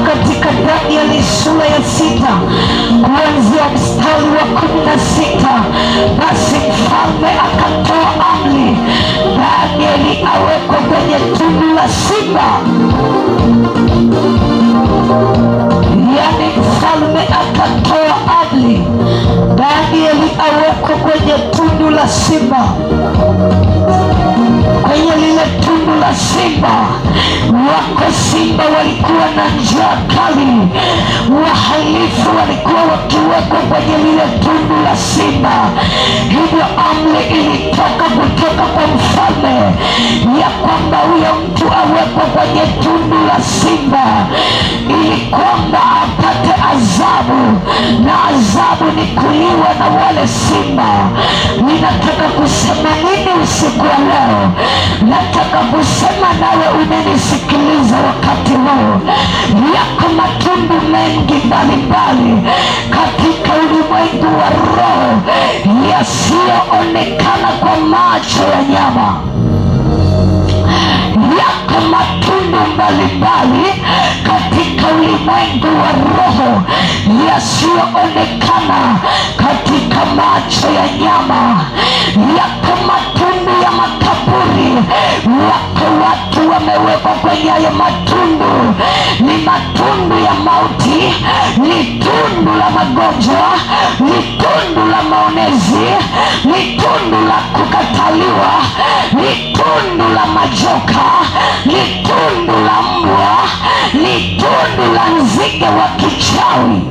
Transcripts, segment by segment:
katika Danieli sura ya 6 kuanzia mstari wa 16, basi mfalme akatoa amri Danieli awekwe kwenye tundu la simba. Yani mfalme akatoa amri Danieli awekwe kwenye tundu la simba. Kwenye lile tundu la simba, wako simba walikuwa na njaa kali, wahalifu walikuwa wakiwekwa kwenye lile tundu la simba. Hivyo amri ilitoka kutoka kwa mfalme ya kwamba huyo mtu awekwe kwenye tundu la simba ili kwamba apate adhabu, na adhabu ni kuliwa na wale simba. Ninataka kusema nini usiku wa leo? Nataka kusema nawe unanisikiliza wakati huu, yako matundu mengi mbalimbali katika ulimwengu wa roho yasiyoonekana kwa macho ya nyama. Yako matundu mbalimbali katika ulimwengu wa roho yasiyoonekana katika macho ya nyama. Yako matundu ya makaburi, wako watu wamewekwa kwenye hayo matundu. Ni matundu ya mauti, ni tundu la magonjwa, ni tundu la maonezi, ni tundu la kukataliwa, ni tundu la majoka, ni tundu la mbwa, ni tundu la nzige wa kichawi.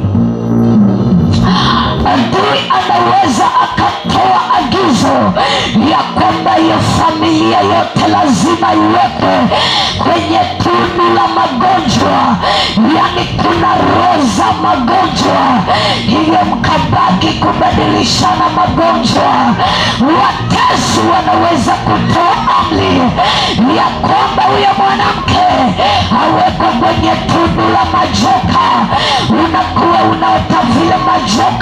Adui anaweza akatoa agizo ya kwamba hiyo familia yote lazima iwekwe kwenye tundu la magonjwa. Yani kuna roho za magonjwa, hivyo mkabaki kubadilishana magonjwa. Watesi wanaweza kutoa amri ya kwamba huyo mwanamke awekwe kwenye tundu la majoka. Unakuwa unaota vile majoka